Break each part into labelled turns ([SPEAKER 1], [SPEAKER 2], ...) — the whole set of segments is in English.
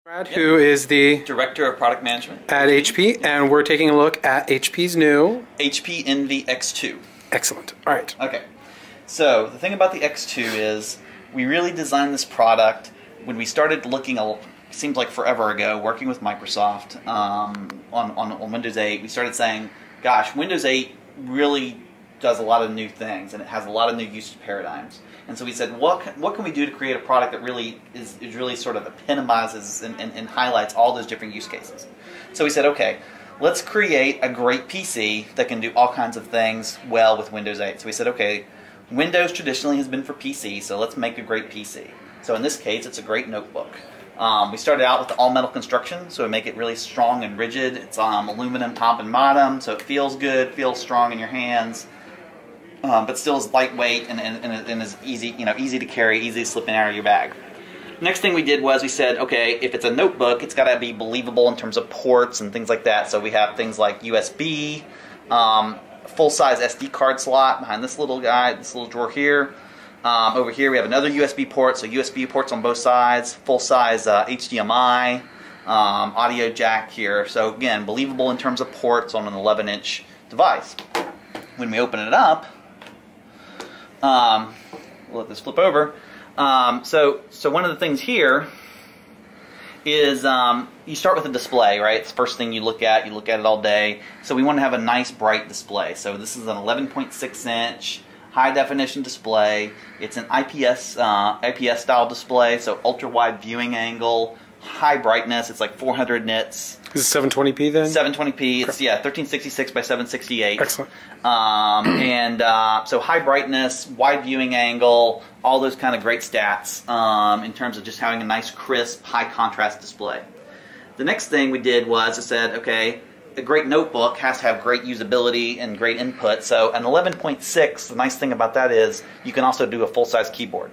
[SPEAKER 1] Brad, who is the
[SPEAKER 2] Director of Product Management
[SPEAKER 1] at HP, and we're taking a look at HP's new
[SPEAKER 2] HP Envy X2.
[SPEAKER 1] Excellent. All right.
[SPEAKER 2] Okay, so the thing about the X2 is we really designed this product when we started looking, seems like forever ago, working with Microsoft on Windows 8. We started saying, gosh, Windows 8 really does a lot of new things, and it has a lot of new usage paradigms. And so we said, what can we do to create a product that really is really sort of epitomizes and highlights all those different use cases? So we said, okay, let's create a great PC that can do all kinds of things well with Windows 8. So we said, okay, Windows traditionally has been for PC, so let's make a great PC. So in this case, it's a great notebook. We started out with the all-metal construction, so we make it really strong and rigid. It's aluminum top and bottom, so it feels good, feels strong in your hands. But still is lightweight and is easy, easy to carry, easy to slip in and out of your bag. Next thing we did was we said, okay, if it's a notebook, it's got to be believable in terms of ports and things like that. So we have things like USB, full-size SD card slot behind this little guy, this little drawer here. Over here we have another USB port, so USB ports on both sides, full-size HDMI, audio jack here. So again, believable in terms of ports on an 11-inch device. When we open it up, we'll let this flip over. So one of the things here is you start with a display, right? It's the first thing you look at. You look at it all day. So we want to have a nice bright display. So this is an 11.6-inch high definition display. It's an IPS style display, so ultra wide viewing angle, high brightness. It's like 400 nits.
[SPEAKER 1] Is it 720p then?
[SPEAKER 2] 720p. It's 1366 by 768.
[SPEAKER 1] Excellent.
[SPEAKER 2] So high brightness, wide viewing angle, all those kind of great stats in terms of just having a nice, crisp, high contrast display. The next thing we did was I said, okay, a great notebook has to have great usability and great input. So an 11.6, the nice thing about that is you can also do a full-size keyboard.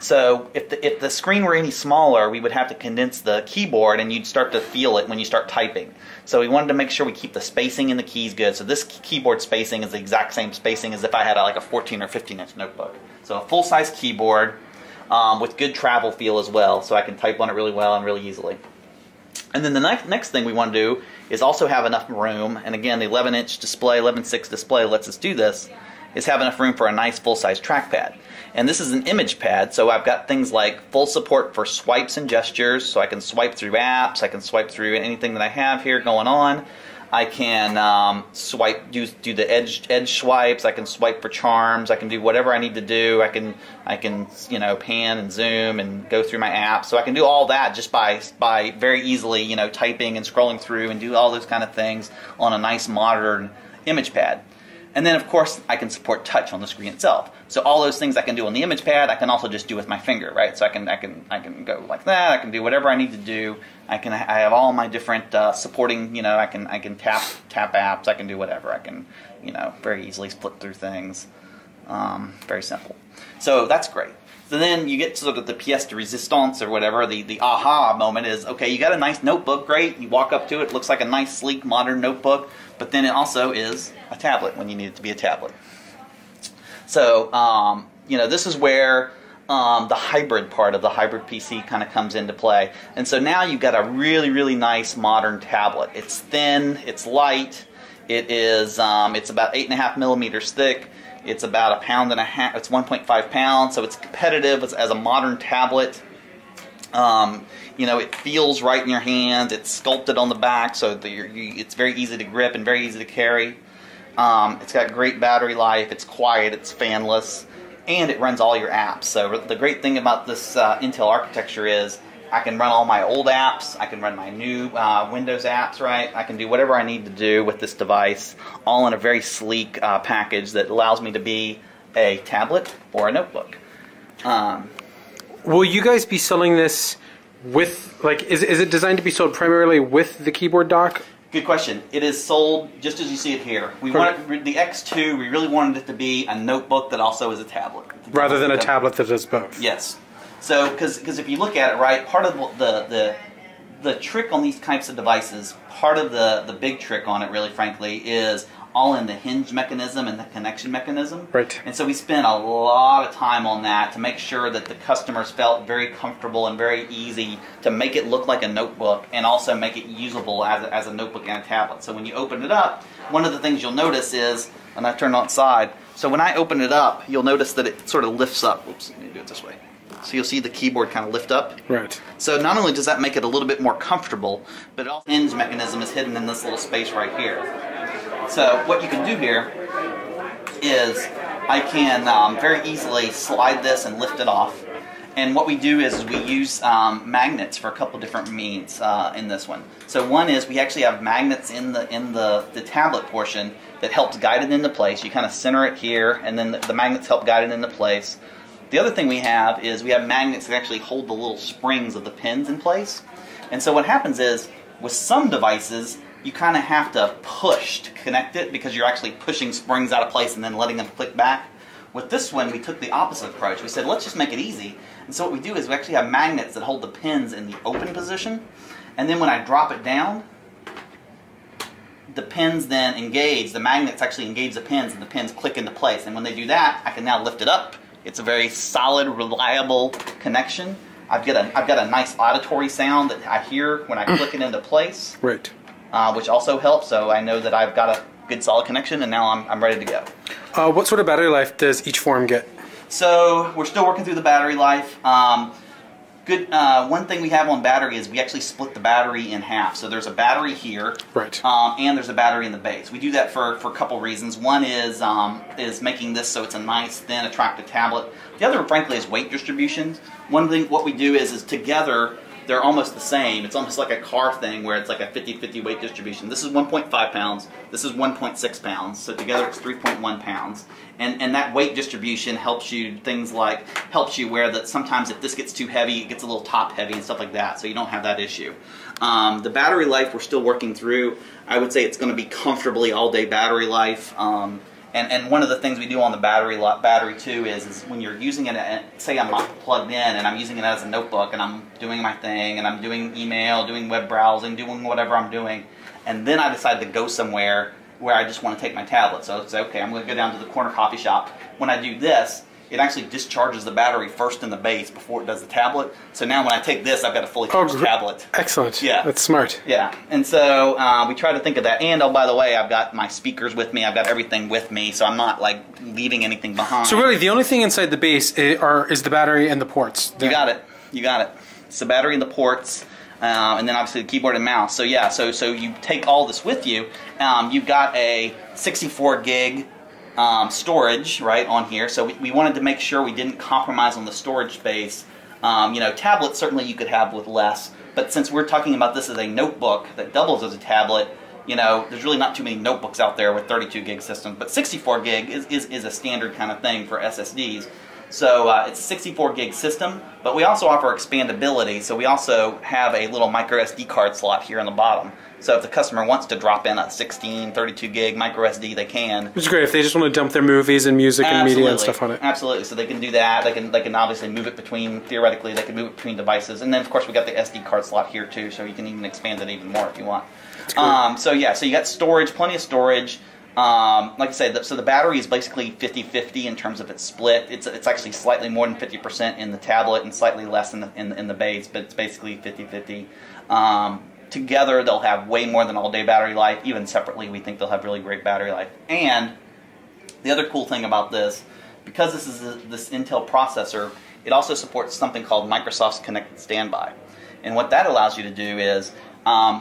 [SPEAKER 2] So if the screen were any smaller, we would have to condense the keyboard, and you'd start to feel it when you start typing. So we wanted to make sure we keep the spacing in the keys good. So this keyboard spacing is the exact same spacing as if I had like a 14 or 15-inch notebook. So a full-size keyboard with good travel feel as well, so I can type on it really well and really easily. And then the next thing we want to do is also have enough room, and again the 11-inch display, 11.6 display lets us do this, is have enough room for a nice full-size trackpad. And this is an image pad, so I've got things like full support for swipes and gestures, so I can swipe through apps, I can swipe through anything that I have here going on. I can swipe, do the edge swipes, I can swipe for charms, I can do whatever I need to do, I can pan and zoom and go through my apps. So I can do all that just by very easily, typing and scrolling through and do all those kind of things on a nice modern image pad. And then, of course, I can support touch on the screen itself. So all those things I can do on the image pad, I can also just do with my finger, right? So I can go like that. I can do whatever I need to do. I have all my different supporting. I can tap apps. I can do whatever. I can, very easily flip through things. Very simple. So that's great. So then you get to sort of the pièce de résistance or whatever, the aha moment is, okay, you got a nice notebook, great, you walk up to it, looks like a nice, sleek, modern notebook, but then it also is a tablet when you need it to be a tablet. So, this is where the hybrid part of the hybrid PC kind of comes into play. And so now you've got a really, really nice modern tablet. It's thin, it's light, it's about 8.5 millimeters thick. It's about 1.5 pounds. It's 1.5 pounds, so it's competitive as a modern tablet. It feels right in your hands. It's sculpted on the back, so it's very easy to grip and very easy to carry. It's got great battery life. It's quiet. It's fanless, and it runs all your apps. So the great thing about this Intel architecture is I can run all my old apps, I can run my new Windows apps, right? I can do whatever I need to do with this device, all in a very sleek package that allows me to be a tablet or a notebook.
[SPEAKER 1] Will you guys be selling this with, is it designed to be sold primarily with the keyboard dock?
[SPEAKER 2] Good question. It is sold just as you see it here. The X2, we really wanted it to be a notebook that also is a tablet.
[SPEAKER 1] Rather than a tablet that does both.
[SPEAKER 2] Yes. So, because if you look at it, right, part of the trick on these types of devices, part of the big trick on it, really, frankly, is all in the hinge mechanism and the connection mechanism.
[SPEAKER 1] Right.
[SPEAKER 2] And so we spent a lot of time on that to make sure that the customers felt very comfortable and very easy to make it look like a notebook and also make it usable as a notebook and a tablet. So when you open it up, one of the things you'll notice is, and I turn it on side, so when I open it up, you'll notice that it sort of lifts up. Whoops, let me do it this way. So you'll see the keyboard kind of lift up.
[SPEAKER 1] Right.
[SPEAKER 2] So not only does that make it a little bit more comfortable, but also the hinge mechanism is hidden in this little space right here. So what you can do here is I can very easily slide this and lift it off. And what we do is we use magnets for a couple different means in this one. So one is we actually have magnets in the tablet portion that helps guide it into place. You kind of center it here, and then the magnets help guide it into place. The other thing we have is we have magnets that actually hold the little springs of the pins in place. And so what happens is, with some devices, you kind of have to push to connect it because you're actually pushing springs out of place and then letting them click back. With this one, we took the opposite approach. We said, let's just make it easy. And so what we do is we actually have magnets that hold the pins in the open position. And then when I drop it down, the pins then engage. The magnets actually engage the pins, and the pins click into place. And when they do that, I can now lift it up. It's a very solid, reliable connection. I've got a nice auditory sound that I hear when I click it into place.
[SPEAKER 1] Right.
[SPEAKER 2] Which also helps, so I know that I've got a good solid connection, and now I'm ready to go.
[SPEAKER 1] What sort of battery life does each form get?
[SPEAKER 2] So we're still working through the battery life. One thing we have on battery is we actually split the battery in half. So there's a battery here,
[SPEAKER 1] right,
[SPEAKER 2] and there's a battery in the base. We do that for a couple reasons. One is making this so it's a nice, thin, attractive tablet. The other, frankly, is weight distribution. One thing, what we do is together they're almost the same. It's almost like a car thing where it's like a 50-50 weight distribution. This is 1.5 pounds. This is 1.6 pounds. So together it's 3.1 pounds. And that weight distribution helps you where that sometimes if this gets too heavy, it gets a little top heavy and stuff like that. So you don't have that issue. The battery life we're still working through. I would say it's going to be comfortably all-day battery life. And one of the things we do on the battery too is when you're using it, say I'm not plugged in and I'm using it as a notebook and I'm doing my thing and I'm doing email, doing web browsing, doing whatever I'm doing, and then I decide to go somewhere where I just want to take my tablet. So it's okay, I'm going to go down to the corner coffee shop. When I do this, it actually discharges the battery first in the base before it does the tablet. So now when I take this, I've got a fully charged tablet.
[SPEAKER 1] Excellent.
[SPEAKER 2] Yeah.
[SPEAKER 1] That's smart.
[SPEAKER 2] Yeah. And so we try to think of that. And, oh, by the way, I've got my speakers with me. I've got everything with me, so I'm not, like, leaving anything behind.
[SPEAKER 1] So really, the only thing inside the base is the battery and the ports.
[SPEAKER 2] You got it. You got it. It's the battery and the ports. And then obviously the keyboard and mouse. So yeah, so you take all this with you. You've got a 64 gig storage right on here. So we wanted to make sure we didn't compromise on the storage space. You know, tablets certainly you could have with less, but since we're talking about this as a notebook that doubles as a tablet, you know, there's really not too many notebooks out there with 32 gig systems. But 64 gig is a standard kind of thing for SSDs. So it's a 64 gig system, but we also offer expandability. So we also have a little micro SD card slot here on the bottom. So if the customer wants to drop in a 16, 32 gig micro SD, they can.
[SPEAKER 1] Which is great if they just want to dump their movies and music and media and stuff on it.
[SPEAKER 2] Absolutely. So they can do that. They can obviously move it between, theoretically, they can move it between devices. And then of course we got the SD card slot here too, so you can even expand it even more if you want. So yeah, so you got storage, plenty of storage. Like I said, so the battery is basically 50-50 in terms of its split. It's actually slightly more than 50% in the tablet and slightly less in the base, but it's basically 50-50. Together, they'll have way more than all-day battery life. Even separately, we think they'll have really great battery life. And the other cool thing about this, because this is this Intel processor, it also supports something called Microsoft's Connected Standby. And what that allows you to do is,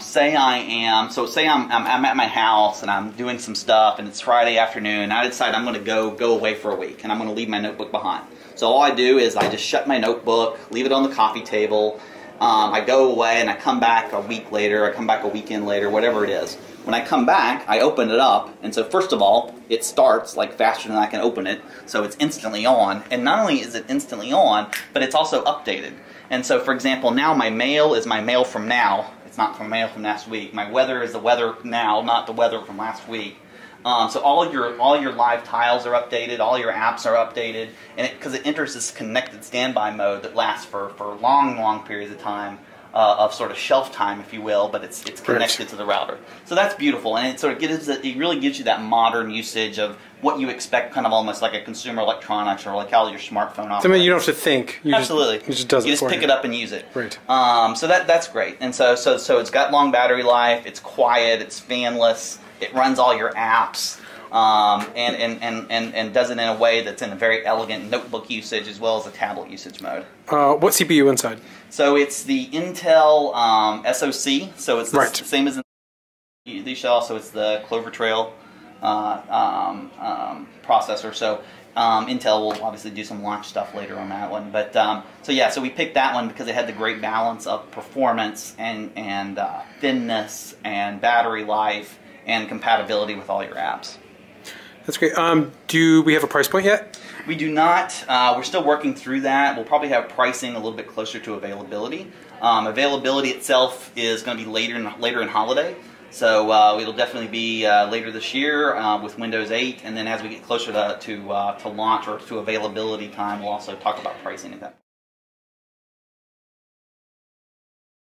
[SPEAKER 2] say I'm at my house and I'm doing some stuff and it's Friday afternoon and I decide I'm going to go away for a week and I'm going to leave my notebook behind. So all I do is I just shut my notebook, leave it on the coffee table, I go away and I come back a week later, I come back a weekend later, whatever it is. When I come back, I open it up, and so first of all, it starts like faster than I can open it, so it's instantly on. And not only is it instantly on, but it's also updated. And so, for example, now my mail is my mail from now. It's not from mail from last week. My weather is the weather now, not the weather from last week. So all your live tiles are updated, all your apps are updated, and because it enters this connected standby mode that lasts for long periods of time. of sort of shelf time, if you will, but it's connected to the router. So that's beautiful, and it sort of it really gives you that modern usage of what you expect, kind of almost like a consumer electronics or like how your smartphone operates.
[SPEAKER 1] I mean, you don't have to think.
[SPEAKER 2] Absolutely,
[SPEAKER 1] it just does it.
[SPEAKER 2] You just
[SPEAKER 1] for
[SPEAKER 2] pick
[SPEAKER 1] you.
[SPEAKER 2] it up and use it.
[SPEAKER 1] Right.
[SPEAKER 2] So that's great, and so it's got long battery life. It's quiet. It's fanless. It runs all your apps. And does it in a way that's in a very elegant notebook usage as well as a tablet usage mode.
[SPEAKER 1] What CPU inside?
[SPEAKER 2] So it's the Intel SoC. So it's the
[SPEAKER 1] Right.
[SPEAKER 2] same as the Shell. So it's the Clover Trail processor. So Intel will obviously do some launch stuff later on that one. But so we picked that one because it had the great balance of performance and thinness and battery life and compatibility with all your apps.
[SPEAKER 1] That's great. Do we have a price point yet?
[SPEAKER 2] We do not. We're still working through that. We'll probably have pricing a little bit closer to availability. Availability itself is going to be later in holiday, so it'll definitely be later this year with Windows 8. And then as we get closer to launch or to availability time, we'll also talk about pricing at that point.